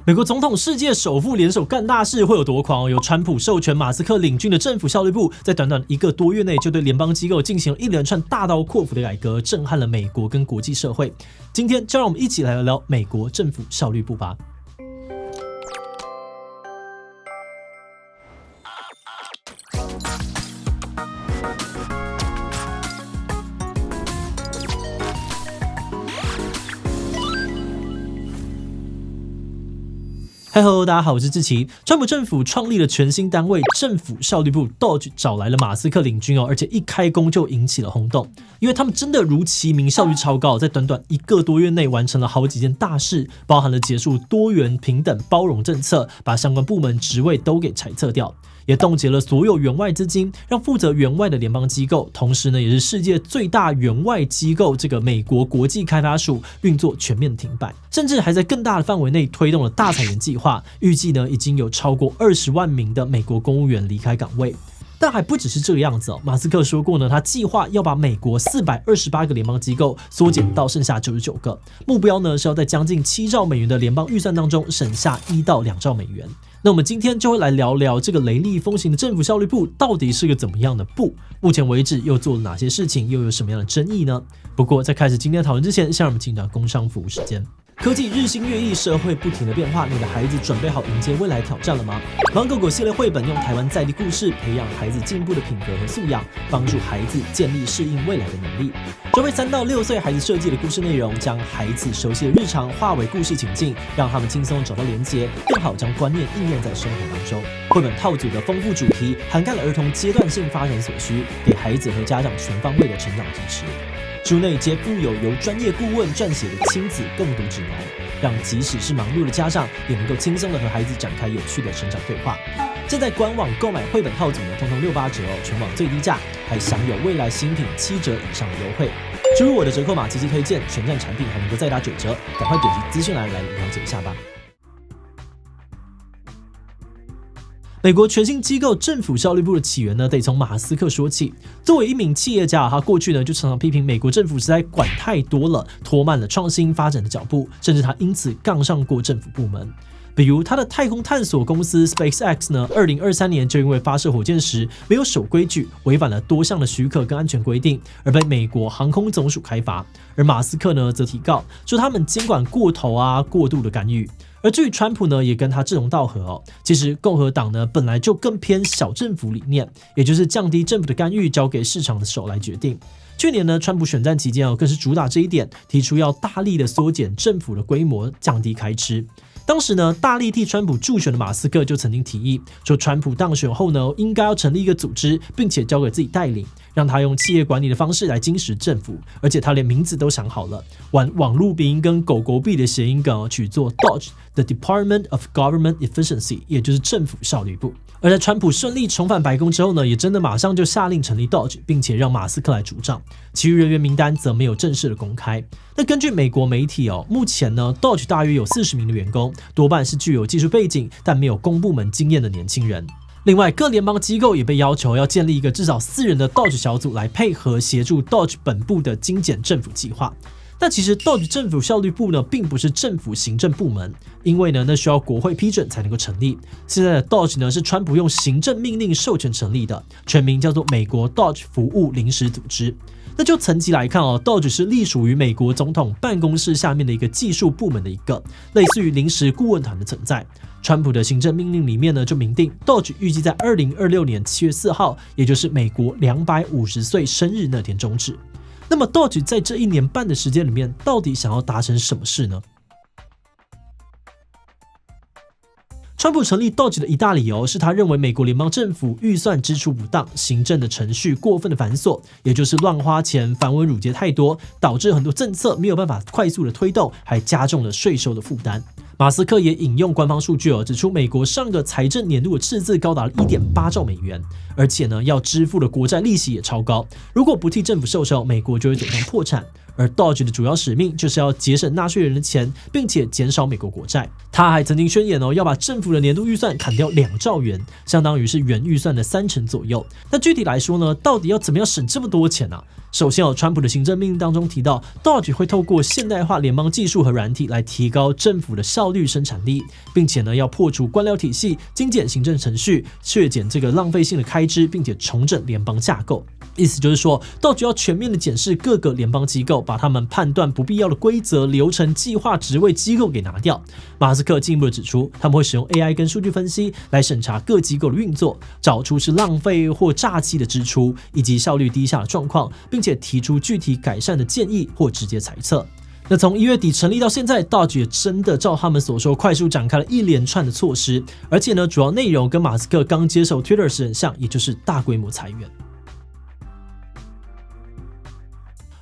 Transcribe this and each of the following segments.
美国总统、世界首富联手干大事会有多狂？由川普授权马斯克领军的政府效率部，在短短1个多月内就对联邦机构进行了一连串大刀阔斧的改革，震撼了美国跟国际社会。今天就让我们一起来聊聊美国政府效率部吧。Hello， 大家好，我是志奇。川普政府创立了全新单位政府效率部 DOGE， 找来了马斯克领军而且一开工就引起了轰动，因为他们真的如其名，效率超高，在短短1个多月内完成了好几件大事，包含了结束多元、平等、包容政策，把相关部门职位都给裁撤掉。也冻结了所有援外资金，让负责援外的联邦机构，同时呢也是世界最大援外机构这个美国国际开发署运作全面停摆，甚至还在更大的范围内推动了大裁员计划，预计呢已经有超过20万名的美国公务员离开岗位。但还不只是这个样子马斯克说过呢，他计划要把美国428个联邦机构缩减到剩下99个，目标呢是要在将近7兆美元的联邦预算当中省下1到2兆美元。那我们今天就会来聊聊这个雷厉风行的政府效率部到底是个怎么样的部，目前为止又做了哪些事情，又有什么样的争议呢？不过在开始今天的讨论之前，先让我们进入到工商服务时间。科技日新月异，社会不停的变化，你的孩子准备好迎接未来挑战了吗？芒狗狗系列绘本用台湾在地故事培养孩子进步的品格和素养，帮助孩子建立适应未来的能力。专为3到6岁孩子设计的故事内容，将孩子熟悉的日常化为故事情境，让他们轻松找到连结，更好将观念应用在生活当中。绘本套组的丰富主题，涵盖了儿童阶段性发展所需，给孩子和家长全方位的成长支持。书内皆附有由专业顾问撰写的亲子共读指南，让即使是忙碌的家长也能够轻松的和孩子展开有趣的成长对话。现在官网购买绘本套组呢，通通68折全网最低价，还享有未来新品7折以上的优惠。输入我的折扣码积极推荐，全站产品还能够再打9折，赶快点击资讯栏来了解一下吧。美国全新机构政府效率部的起源呢，得从马斯克说起。作为一名企业家他过去呢就常常批评美国政府实在管太多了，拖慢了创新发展的脚步，甚至他因此杠上过政府部门。比如他的太空探索公司 SpaceX 呢，2023年就因为发射火箭时没有守规矩，违反了多项的许可跟安全规定，而被美国航空总署开罚。而马斯克呢，则提告说他们监管过头过度的干预。而至于川普呢，也跟他志同道合其实共和党呢本来就更偏小政府理念，也就是降低政府的干预，交给市场的手来决定。去年呢，川普选战期间更是主打这一点，提出要大力的缩减政府的规模，降低开支。当时呢，大力替川普助选的马斯克就曾经提议说，川普当选后呢，应该要成立一个组织，并且交给自己带领，让他用企业管理的方式来经实政府，而且他连名字都想好了，玩网路鼻音跟狗狗币的谐音梗取作 DOGE，The Department of Government Efficiency， 也就是政府效率部。而在川普顺利重返白宫之后呢，也真的马上就下令成立 DOGE， 并且让马斯克来主掌，其余人员名单则没有正式的公开。那根据美国媒体目前呢 DOGE 大约有40名的员工，多半是具有技术背景但没有公部门经验的年轻人。另外，各联邦机构也被要求要建立一个至少4人的 DOGE 小组来配合协助 DOGE 本部的精简政府计划。但其实 DOGE 政府效率部呢，并不是政府行政部门，因为呢，那需要国会批准才能够成立。现在的 DOGE 呢，是川普用行政命令授权成立的，全名叫做美国 DOGE 服务临时组织。那就层级来看DOGE 是隶属于美国总统办公室下面的一个技术部门的一个，类似于临时顾问团的存在。川普的行政命令里面呢，就明定 DOGE 预计在2026年7月4号，也就是美国250岁生日那天终止。那么 DOGE 在这1年半的时间里面，到底想要达成什么事呢？川普成立 DOGE 的一大理由是他认为美国联邦政府预算支出不当，行政的程序过分的繁琐，也就是乱花钱、繁文缛节太多，导致很多政策没有办法快速的推动，还加重了税收的负担。马斯克也引用官方数据指出，美国上个财政年度的赤字高达 1.8 兆美元，而且呢，要支付的国债利息也超高。如果不替政府收手，美国就会走向破产。而 DOGE 的主要使命就是要节省纳税人的钱，并且减少美国国债。他还曾经宣言要把政府的年度预算砍掉2兆元，相当于是原预算的30%左右。那具体来说呢，到底要怎么样省这么多钱首先川普的行政命令当中提到 ，Doge 会透过现代化联邦技术和软体来提高政府的效率、生产力，并且呢要破除官僚体系，精简行政程序，削减这个浪费性的开支，并且重整联邦架构。意思就是说 ，Doge 要全面的检视各个联邦机构，把他们判断不必要的规则、流程、计划、职位、机构给拿掉。马斯克进一步的指出，他们会使用 AI 跟数据分析来审查各机构的运作，找出是浪费或诈欺的支出，以及效率低下的状况，并且提出具体改善的建议或直接裁测。那从1月底成立到现在 ，Doge 也真的照他们所说，快速展开了一连串的措施，而且呢，主要内容跟马斯克刚接手 Twitter 时很像，也就是大规模裁员。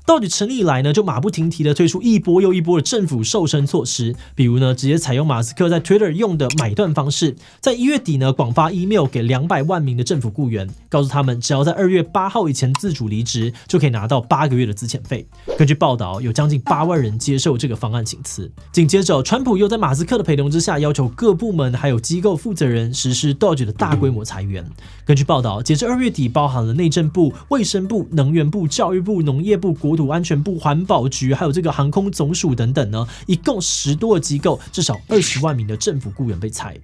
Doge 成立以来呢，就马不停蹄的推出一波又一波的政府瘦身措施，比如呢，直接采用马斯克在 Twitter 用的买断方式，在1月底呢，广发 email 给200万名的政府雇员，告诉他们只要在2月8号以前自主离职，就可以拿到8个月的资遣费。根据报道，有将近8万人接受这个方案请辞。紧接着，川普又在马斯克的陪同之下，要求各部门还有机构负责人实施 Doge 的大规模裁员。根据报道，截至2月底，包含了内政部、卫生部、能源部、教育部、农业部、国土安全部、环保局，还有这个航空总署等等呢，一共10多个机构，至少20万名的政府雇员被裁。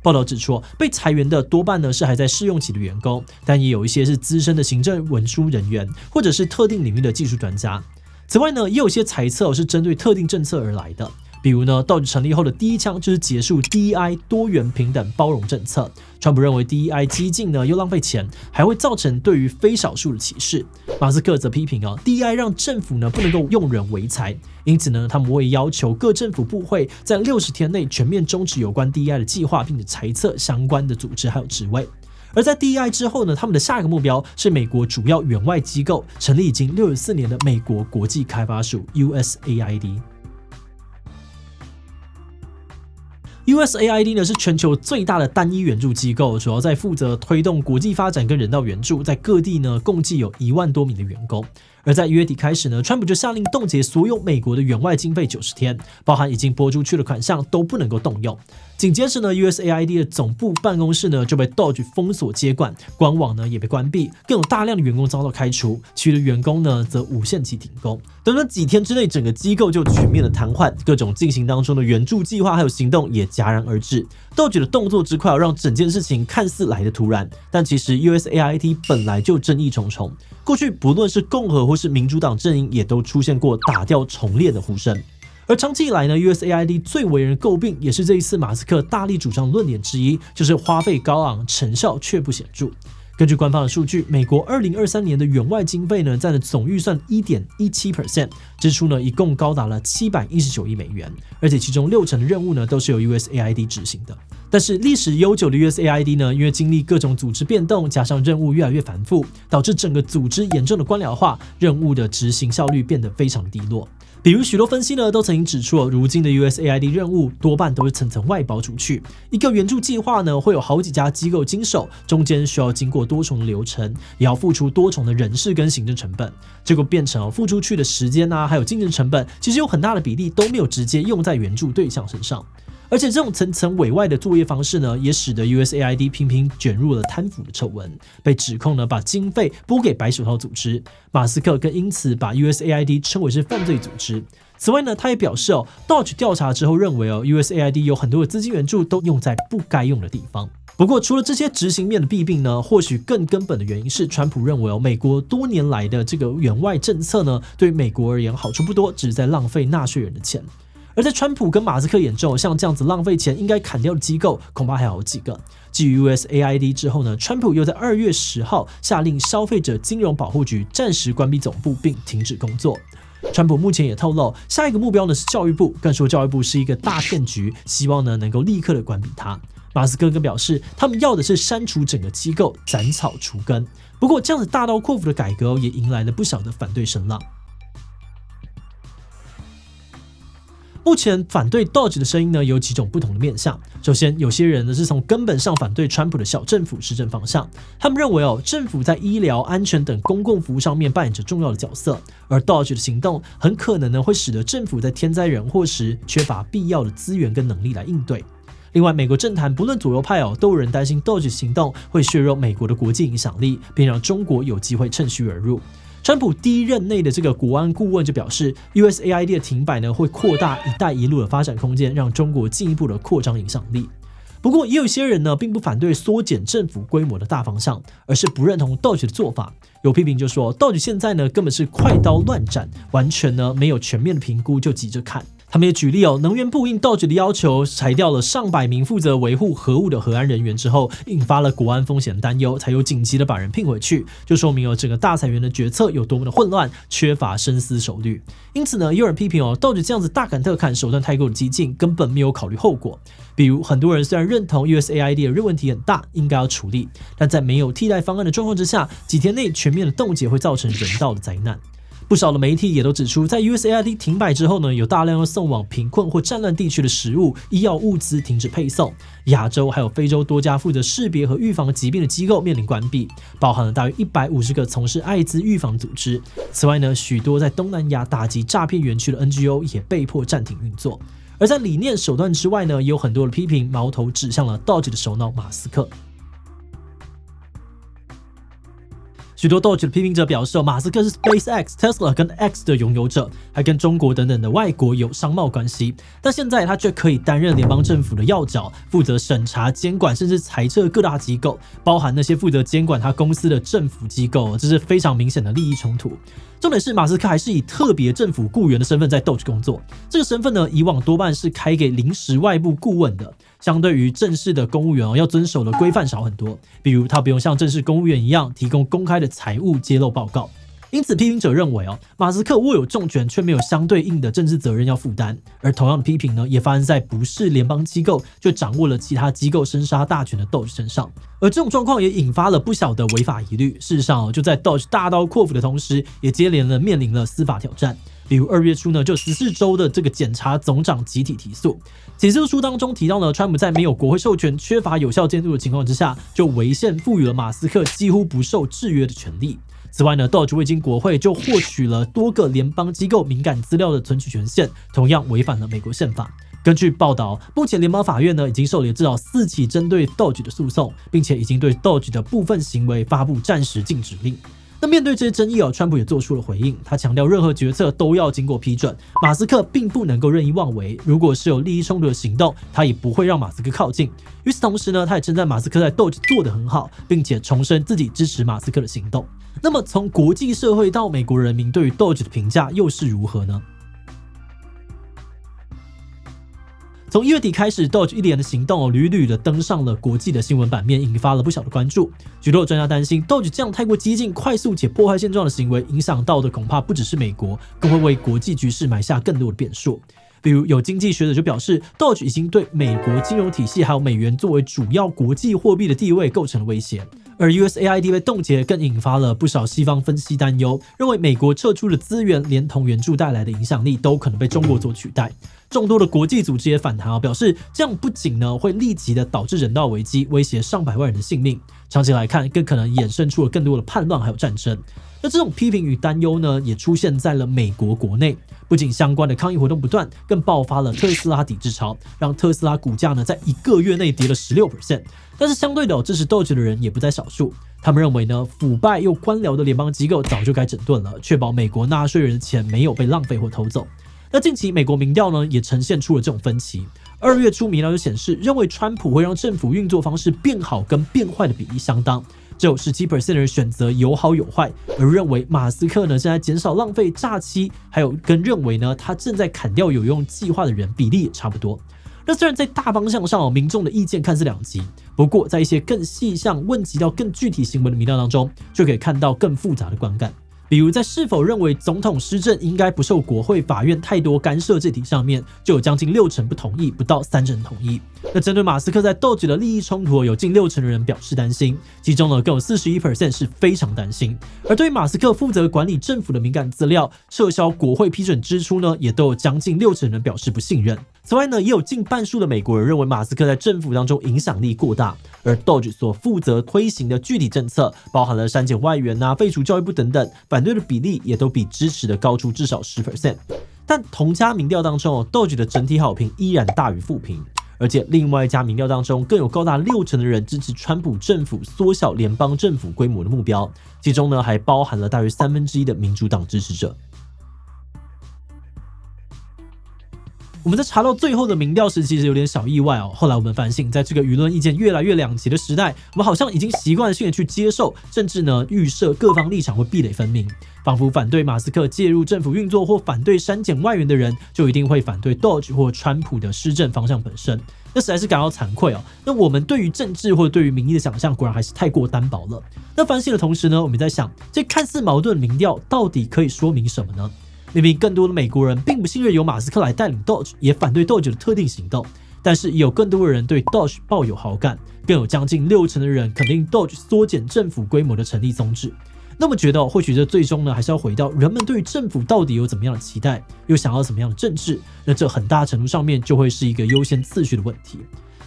报道指出，被裁员的多半呢是还在试用期的员工，但也有一些是资深的行政文书人员，或者是特定领域的技术专家。此外呢，也有些猜测是针对特定政策而来的。比如呢，Doge 成立后的第一枪就是结束 DEI 多元平等包容政策。川普认为 DEI 激进呢又浪费钱，还会造成对于非少数的歧视。马斯克则批评DEI 让政府呢不能够用人唯才，因此呢他们会要求各政府部会在60天内全面终止有关 DEI 的计划，并且裁撤相关的组织还有职位。而在 DEI 之后呢，他们的下一个目标是美国主要援外机构成立已经64年的美国国际开发署 USAID。USAID 呢是全球最大的单一援助机构，主要在负责推动国际发展跟人道援助，在各地呢共计有1万多名的员工。而在1月底开始呢，川普就下令冻结所有美国的援外经费90天，包含已经拨出去的款项都不能够动用。紧接着呢 ，USAID 的总部办公室呢就被 Doge 封锁接管，官网呢也被关闭，更有大量的员工遭到开除，其余的员工呢则无限期停工。短短几天之内，整个机构就全面的瘫痪，各种进行当中的援助计划还有行动也戛然而止。Doge 的动作之快，让整件事情看似来得突然，但其实 USAID 本来就争议重重。过去不论是共和或是民主党阵营，也都出现过打掉重练的呼声。而长期以来呢 ，USAID 最为人诟病，也是这一次马斯克大力主张的论点之一，就是花费高昂，成效却不显著。根据官方的数据，美国2023年的援外经费呢占了总预算 1.17%， 支出呢一共高达了719亿美元，而且其中60%的任务呢都是由 USAID 执行的。但是历史悠久的 USAID 呢，因为经历各种组织变动，加上任务越来越繁复，导致整个组织严重的官僚化，任务的执行效率变得非常低落。比如许多分析呢都曾经指出，如今的 USAID 任务多半都是层层外包出去，一个援助计划呢会有好几家机构经手，中间需要经过多重的流程，也要付出多重的人事跟行政成本，结果变成付出去的时间还有精神成本，其实有很大的比例都没有直接用在援助对象身上。而且这种层层委外的作业方式呢，也使得 USAID 频频卷入了贪腐的丑闻，被指控呢把经费拨给白手套组织。马斯克更因此把 USAID 称为是犯罪组织。此外呢，他也表示Doge 调查之后认为USAID 有很多的资金援助都用在不该用的地方。不过除了这些执行面的弊病呢，或许更根本的原因是川普认为美国多年来的这个援外政策呢，对美国而言好处不多，只是在浪费纳税人的钱。而在川普跟马斯克眼中，像这样子浪费钱应该砍掉的机构，恐怕还有好几个。继 USAID 之后呢，川普又在2月10号下令消费者金融保护局暂时关闭总部并停止工作。川普目前也透露，下一个目标呢是教育部，更说教育部是一个大骗局，希望呢能够立刻的关闭它。马斯克更表示，他们要的是删除整个机构，斩草除根。不过这样子大刀阔斧的改革也迎来了不小的反对声浪。目前反对 Doge 的声音呢有几种不同的面向。首先，有些人呢是从根本上反对川普的小政府施政方向，他们认为政府在医疗、安全等公共服务上面扮演着重要的角色，而 Doge 的行动很可能呢会使得政府在天灾人祸时缺乏必要的资源跟能力来应对。另外，美国政坛不论左右派都有人担心 Doge 行动会削弱美国的国际影响力，并让中国有机会趁虚而入。川普第一任内的这个国安顾问就表示 ，USAID 的停摆呢会扩大“一带一路”的发展空间，让中国进一步的扩张影响力。不过，也有些人呢，并不反对缩减政府规模的大方向，而是不认同 Doge 的做法。有批评就说 ，Doge 现在呢根本是快刀乱斩，完全呢没有全面的评估就急着砍。他们也举例能源部应 Doge 的要求裁掉了上百名负责维护核物的核安人员之后，引发了国安风险担忧，才有紧急的把人聘回去，就说明整个大裁员的决策有多么的混乱，缺乏深思熟虑。因此呢，也有人批评Doge 这样子大砍特砍，手段太过的激进，根本没有考虑后果。比如，很多人虽然认同 USAID 的问题很大，应该要处理，但在没有替代方案的状况之下，几天内全面的冻结会造成人道的灾难。不少的媒体也都指出，在 USAID 停摆之后呢，有大量要送往贫困或战乱地区的食物、医药物资停止配送，亚洲还有非洲多家负责识别和预防疾病的机构面临关闭，包含了大约150个从事艾滋预防组织。此外呢，许多在东南亚打击诈骗园区的 NGO 也被迫暂停运作。而在理念手段之外呢，也有很多的批评矛头指向了 Doge 的首脑马斯克。许多 Doge 的批评者表示，马斯克是 SpaceX、Tesla 跟 X 的拥有者，还跟中国等等的外国有商贸关系。但现在他却可以担任联邦政府的要角，负责审查、监管，甚至裁撤各大机构，包含那些负责监管他公司的政府机构，这是非常明显的利益冲突。重点是，马斯克还是以特别政府雇员的身份在 Doge 工作。这个身份呢，以往多半是开给临时外部顾问的，相对于正式的公务员要遵守的规范少很多。比如，他不用像正式公务员一样提供公开的财务揭露报告。因此，批评者认为马斯克握有重权，却没有相对应的政治责任要负担。而同样的批评呢，也发生在不是联邦机构就掌握了其他机构生杀大权的 Doge 身上。而这种状况也引发了不小的违法疑虑。事实上就在 Doge 大刀阔斧的同时，也接连了面临了司法挑战。比如2月初呢，就14州的这个检察总长集体提诉。起诉书当中提到呢，川普在没有国会授权、缺乏有效监督的情况之下，就违宪赋予了马斯克几乎不受制约的权利。此外呢 ，Doge 未经国会就获取了多个联邦机构敏感资料的存取权限，同样违反了美国宪法。根据报道，目前联邦法院呢已经受理至少4起针对 Doge 的诉讼，并且已经对 Doge 的部分行为发布暂时禁止令。那面对这些争议川普也做出了回应，他强调任何决策都要经过批准，马斯克并不能够任意妄为，如果是有利益冲突的行动，他也不会让马斯克靠近。与此同时呢，他也称赞马斯克在 Doge 做得很好，并且重申自己支持马斯克的行动。那么从国际社会到美国人民对于 Doge 的评价又是如何呢？从1月底开始 ，Doge 一连的行动屡屡的登上了国际的新闻版面，引发了不小的关注。许多专家担心 ，Doge 这样太过激进、快速且破坏现状的行为，影响到的恐怕不只是美国，更会为国际局势埋下更多的变数。比如有经济学者就表示 ，Doge 已经对美国金融体系还有美元作为主要国际货币的地位构成了威胁。而 USAID 被冻结，更引发了不少西方分析担忧，认为美国撤出的资源连同援助带来的影响力都可能被中国所取代。众多的国际组织也反弹表示这样不仅呢会立即的导致人道危机，威胁上百万人的性命，长期来看更可能衍生出了更多的叛乱还有战争。那这种批评与担忧呢，也出现在了美国国内，不仅相关的抗议活动不断，更爆发了特斯拉抵制潮，让特斯拉股价呢在1个月内跌了16%。但是相对的支持 Doge 的人也不在少数，他们认为呢，腐败又官僚的联邦机构早就该整顿了，确保美国纳税人的钱没有被浪费或偷走。那近期美国民调呢也呈现出了这种分歧。2月初民调就显示，认为川普会让政府运作方式变好跟变坏的比例相当，只有17% 的人选择有好有坏，而认为马斯克呢正在减少浪费、诈欺，还有跟认为呢他正在砍掉有用计划的人比例也差不多。那虽然在大方向上民众的意见看似两极，不过在一些更细项问及到更具体行为的民调当中，就可以看到更复杂的观感。比如在是否认为总统施政应该不受国会法院太多干涉这题上面，就有将近60%不同意，不到3%同意。那针对马斯克在 Doge 的利益冲突，有近60%的人表示担心，其中呢更有41% 是非常担心。而对于马斯克负责管理政府的敏感资料，撤销国会批准支出呢，也都有将近60%的人表示不信任。此外呢，也有近半数的美国人认为马斯克在政府当中影响力过大，而 Doge 所负责推行的具体政策，包含了删减外援废除教育部等等，反对的比例也都比支持的高出至少10%。但同家民调当中，Doge 的整体好评依然大于负评。而且另外一家民调当中更有高达60%的人支持川普政府缩小联邦政府规模的目标，其中呢还包含了大约1/3的民主党支持者。我们在查到最后的民调时，其实有点小意外哦。后来我们反省，在这个舆论意见越来越两极的时代，我们好像已经习惯性的去接受，甚至呢预设各方立场会壁垒分明，仿佛反对马斯克介入政府运作或反对删减外援的人，就一定会反对 Doge 或川普的施政方向本身。那实在是感到惭愧哦。那我们对于政治或者对于民意的想象，果然还是太过单薄了。那反省的同时呢，我们在想，这看似矛盾的民调到底可以说明什么呢？明明更多的美国人并不信任由马斯克来带领 Doge， 也反对 Doge 的特定行动，但是也有更多的人对 Doge 抱有好感，更有将近60%的人肯定 Doge 缩减政府规模的成立宗旨。那么觉得或许这最终呢，还是要回到人们对于政府到底有怎么样的期待，又想要怎么样的政治，那这很大程度上面就会是一个优先次序的问题。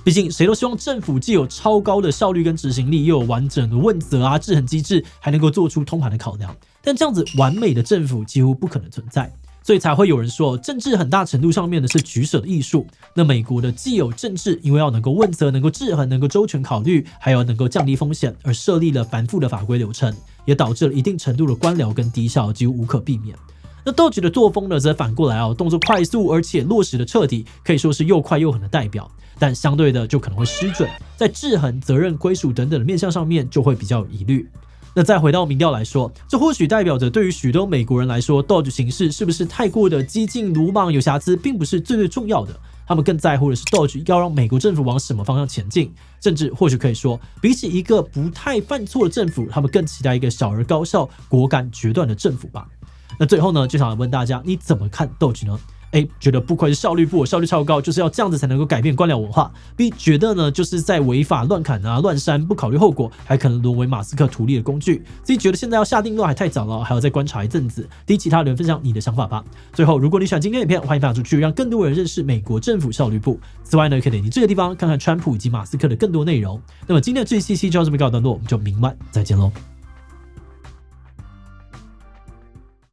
毕竟谁都希望政府既有超高的效率跟执行力，又有完整的问责啊制衡机制，还能够做出通盘的考量。但这样子完美的政府几乎不可能存在，所以才会有人说，政治很大程度上面的是取舍的艺术。那美国的既有政治，因为要能够问责、能够制衡、能够周全考虑，还有能够降低风险，而设立了繁复的法规流程，也导致了一定程度的官僚跟低效，几乎无可避免。那 Doge 的作风呢，则反过来动作快速，而且落实的彻底，可以说是又快又狠的代表。但相对的，就可能会失准，在制衡、责任归属等等的面向上面，就会比较有疑虑。那再回到民调来说，这或许代表着对于许多美国人来说 ，Doge 行事是不是太过的激进、鲁莽、有瑕疵，并不是最重要的。他们更在乎的是 Doge 要让美国政府往什么方向前进，甚至或许可以说，比起一个不太犯错的政府，他们更期待一个小而高效、果敢决断的政府吧。那最后呢，就想问大家，你怎么看 Doge 呢？A 觉得不愧是效率部，效率超高，就是要这样子才能够改变官僚文化。B 觉得呢，就是在违法乱砍啊、乱删，不考虑后果，还可能沦为马斯克图利的工具。C 觉得现在要下定论还太早了，还要再观察一阵子。D 其他人分享你的想法吧。最后，如果你喜欢今天的影片，欢迎分享出去，让更多人认识美国政府效率部。此外呢，可以点击这个地方看看川普以及马斯克的更多内容。那么今天的这一期就到这边告一段落，我们就明晚再见喽。